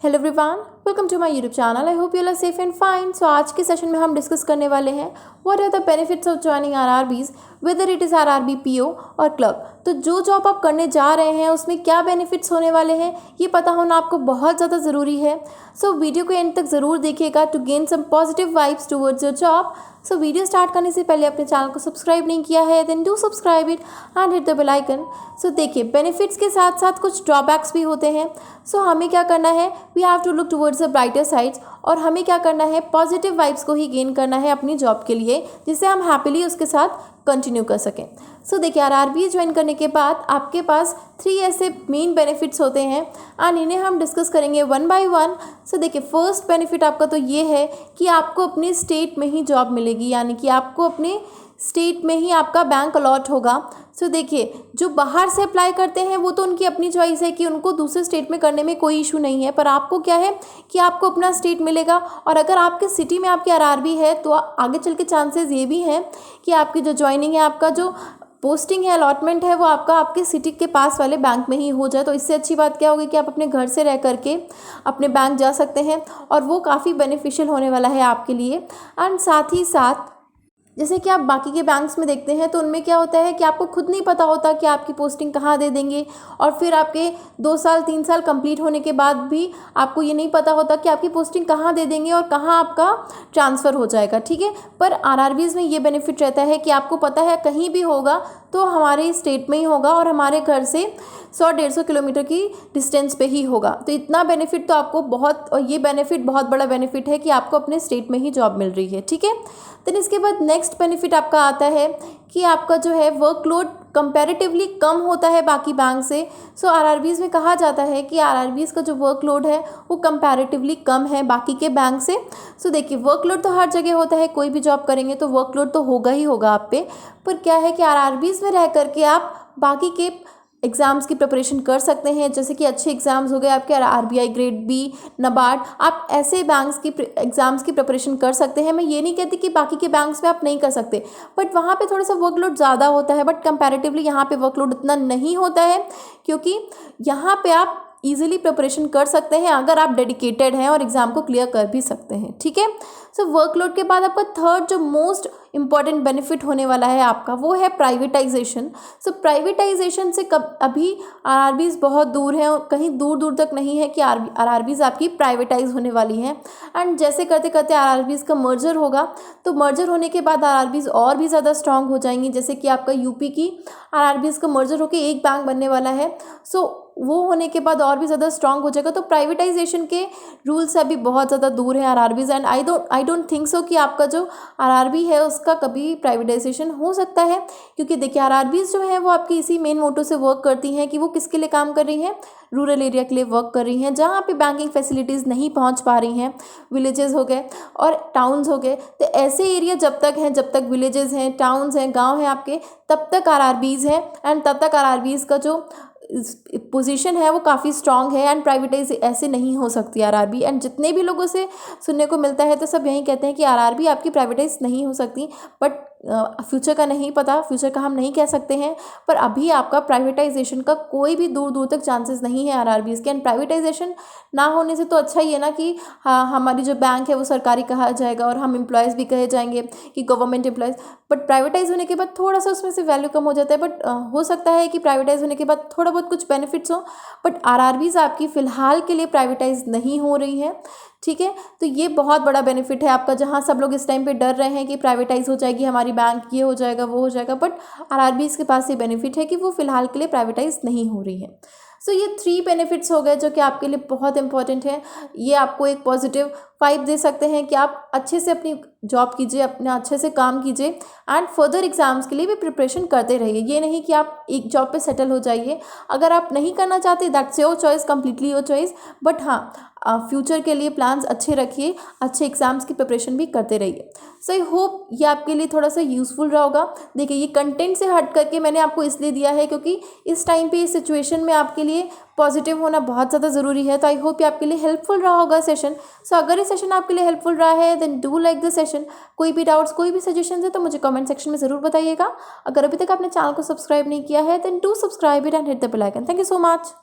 Hello everyone, welcome to my YouTube channel. I hope you are safe and fine. So आज के session में हम discuss करने वाले हैं what are the benefits of joining RRBs, whether it is RRB PO और clerk. तो जो जॉब आप करने जा रहे हैं उसमें क्या बेनिफिट्स होने वाले हैं ये पता होना आपको बहुत ज़्यादा ज़रूरी है। सो वीडियो को एंड तक ज़रूर देखिएगा to gain some positive vibes towards your job. So video start करने से पहले अपने चैनल को सब्सक्राइब नहीं किया है then do subscribe it and hit the bell icon. So देखिए, बेनिफिट्स के साथ साथ कुछ ड्रॉबैक्स भी होते हैं। सो हमें क्या करना है, we have to look towards the brighter sides, और हमें क्या करना है, पॉजिटिव वाइब्स को ही गेन करना है अपनी जॉब के लिए, जिससे हम हैप्पीली उसके साथ कंटिन्यू कर सकें। सो देखिए, आरआरबी ज्वाइन करने के बाद आपके पास 3 ऐसे मेन बेनिफिट्स होते हैं एंड इन्हें हम डिस्कस करेंगे वन बाय वन। सो देखिए, फर्स्ट बेनिफिट आपका तो ये है कि आपको अपने स्टेट में ही जॉब मिलेगी, यानी कि आपको अपने स्टेट में ही आपका बैंक अलॉट होगा। सो देखिए, जो बाहर से अप्लाई करते हैं वो तो उनकी अपनी चॉइस है कि उनको दूसरे स्टेट में करने में कोई इशू नहीं है, पर आपको क्या है कि आपको अपना स्टेट मिलेगा। और अगर आपके सिटी में आपकी आरआरबी है तो आगे चल के चांसेस ये भी हैं कि आपकी जो ज्वाइनिंग है, आपका जो पोस्टिंग है, अलॉटमेंट है, वो आपका आपके सिटी के पास वाले बैंक में ही हो जाए। तो इससे अच्छी बात क्या होगी कि आप अपने घर से रह करके अपने बैंक जा सकते हैं, और वो काफ़ी बेनिफिशियल होने वाला है आपके लिए। एंड साथ ही साथ जैसे कि आप बाकी के बैंक्स में देखते हैं तो उनमें क्या होता है कि आपको खुद नहीं पता होता कि आपकी पोस्टिंग कहाँ दे देंगे, और फिर आपके 2 साल 3 साल कंप्लीट होने के बाद भी आपको ये नहीं पता होता कि आपकी पोस्टिंग कहाँ दे देंगे और कहाँ आपका ट्रांसफ़र हो जाएगा। ठीक है, पर आरआरबीज़ में ये बेनिफिट रहता है कि आपको पता है कहीं भी होगा तो हमारे स्टेट में ही होगा और हमारे घर से 100-150 किलोमीटर की डिस्टेंस पे ही होगा। तो इतना बेनिफिट तो आपको बहुत, और ये बेनिफिट बहुत बड़ा बेनिफिट है कि आपको अपने स्टेट में ही जॉब मिल रही है। ठीक है, देन इसके बाद नेक्स्ट बेनिफिट आपका आता है कि आपका जो है वर्कलोड कंपैरेटिवली कम होता है बाकी बैंक से। सो आरआरबीज़ में कहा जाता है कि आरआरबीज़ का जो वर्कलोड है वो कंपैरेटिवली कम है बाकी के बैंक से। सो देखिए, वर्कलोड तो हर जगह होता है, कोई भी जॉब करेंगे तो वर्कलोड तो होगा ही होगा आप पे, पर क्या है कि आरआरबीज़ में रह करके आप बाकी के एग्ज़ाम्स की प्रिपरेशन कर सकते हैं। जैसे कि अच्छे एग्ज़ाम्स हो गए आपके आरबीआई ग्रेड बी, नाबार्ड, आप ऐसे बैंक्स की एग्ज़ाम्स की प्रिपरेशन कर सकते हैं। मैं ये नहीं कहती कि बाकी के बैंक्स में आप नहीं कर सकते, बट वहाँ पे थोड़ा सा वर्कलोड ज़्यादा होता है, बट कंपैरेटिवली यहाँ पे वर्कलोड इतना नहीं होता है, क्योंकि यहाँ पे आप ईजिली प्रिपरेशन कर सकते हैं अगर आप डेडिकेटेड हैं और एग्ज़ाम को क्लियर कर भी सकते हैं। ठीक है, सो वर्कलोड के बाद आपका थर्ड जो मोस्ट इंपॉर्टेंट बेनिफिट होने वाला है आपका, वो है प्राइवेटाइजेशन। सो प्राइवेटाइजेशन से कब अभी आरआरबीज़ बहुत दूर हैं और कहीं दूर दूर तक नहीं है कि आरआरबीज़ आपकी प्राइवेटाइज होने वाली हैं। एंड जैसे करते करते आरआरबीज़ का मर्जर होगा, तो मर्जर होने के बाद आरआरबीज़ और भी ज़्यादा स्ट्रांग हो जाएंगी। जैसे कि आपका यूपी की आरआरबीज़ का मर्जर होकर एक बैंक बनने वाला है, सो वो होने के बाद और भी ज़्यादा स्ट्रांग हो जाएगा। तो प्राइवेटाइजेशन के रूल से अभी बहुत ज़्यादा दूर है RRBs, and I don't think so कि आपका जो आरआरबी है उसका कभी प्राइवेटाइजेशन हो सकता है, क्योंकि देखिए आरआरबीज़ जो है वो आपकी इसी मेन मोटो से वर्क करती हैं कि वो किसके लिए काम कर रही हैं, रूरल एरिया के लिए वर्क कर रही हैं, जहाँ पे बैंकिंग फैसिलिटीज़ नहीं पहुँच पा रही हैं। विलेजेस हो गए और टाउन्स हो गए, तो ऐसे एरिया जब तक हैं, जब तक विलेजेस हैं, टाउन्स हैं, गाँव हैं आपके, तब तक आरआरबीज़ हैं, एंड तब तक आरआरबीज़ का जो पोजीशन है वो काफ़ी स्ट्रांग है। एंड प्राइवेटाइज ऐसे नहीं हो सकती आरआरबी, एंड जितने भी लोगों से सुनने को मिलता है तो सब यही कहते हैं कि आरआरबी आपकी प्राइवेटाइज नहीं हो सकती। बट फ्यूचर का नहीं पता, फ्यूचर का हम नहीं कह सकते हैं, पर अभी आपका प्राइवेटाइजेशन का कोई भी दूर दूर तक चांसेस नहीं है आरआरबीज़ के। एंड प्राइवेटाइजेशन ना होने से तो अच्छा ही है ना कि हाँ, हमारी जो बैंक है वो सरकारी कहा जाएगा और हम एम्प्लॉयज़ भी कहे जाएंगे कि गवर्नमेंट एम्प्लॉयज़। बट प्राइवेटाइज होने के बाद थोड़ा सा उसमें से वैल्यू कम हो जाता है। बट हो सकता है कि प्राइवेटाइज होने के बाद थोड़ा बहुत कुछ बेनिफिट्स हो, बट आरआरबीज़ आपकी फ़िलहाल के लिए प्राइवेटाइज नहीं हो रही है। ठीक है, तो ये बहुत बड़ा बेनिफिट है आपका, जहाँ सब लोग इस टाइम पे डर रहे हैं कि प्राइवेटाइज हो जाएगी हमारी बैंक, ये हो जाएगा वो हो जाएगा, बट आरआरबीज़ के पास ये बेनिफिट है कि वो फ़िलहाल के लिए प्राइवेटाइज नहीं हो रही है। सो ये 3 बेनिफिट्स हो गए जो कि आपके लिए बहुत इंपॉर्टेंट है। ये आपको एक पॉजिटिव वाइब दे सकते हैं कि आप अच्छे से अपनी जॉब कीजिए, अपना अच्छे से काम कीजिए, एंड फर्दर एग्जाम्स के लिए भी प्रिपरेशन करते रहिए। ये नहीं कि आप एक जॉब पे सेटल हो जाइए। अगर आप नहीं करना चाहते, that's your choice, completely your choice, but हाँ, फ्यूचर के लिए प्लान्स अच्छे रखिए, अच्छे एग्जाम्स की प्रिपरेशन भी करते रहिए। सो आई होप ये आपके लिए थोड़ा सा यूज़फुल रहा होगा। देखिए, ये कंटेंट से हट करके मैंने आपको इसलिए दिया है क्योंकि इस टाइम पे इस सिचुएशन में आपके लिए पॉजिटिव होना बहुत ज़्यादा ज़रूरी है। तो आई होप ये आपके लिए हेल्पफुल रहा होगा सेशन। सो अगर ये सेशन आपके लिए हेल्पफुल रहा है then do like the session. कोई भी डाउट्स, कोई भी सजेशन है तो मुझे कमेंट सेक्शन में ज़रूर बताइएगा। अगर अभी तक आपने चैनल को सब्सक्राइब नहीं किया है then do subscribe it and hit the bell icon. Thank you so much.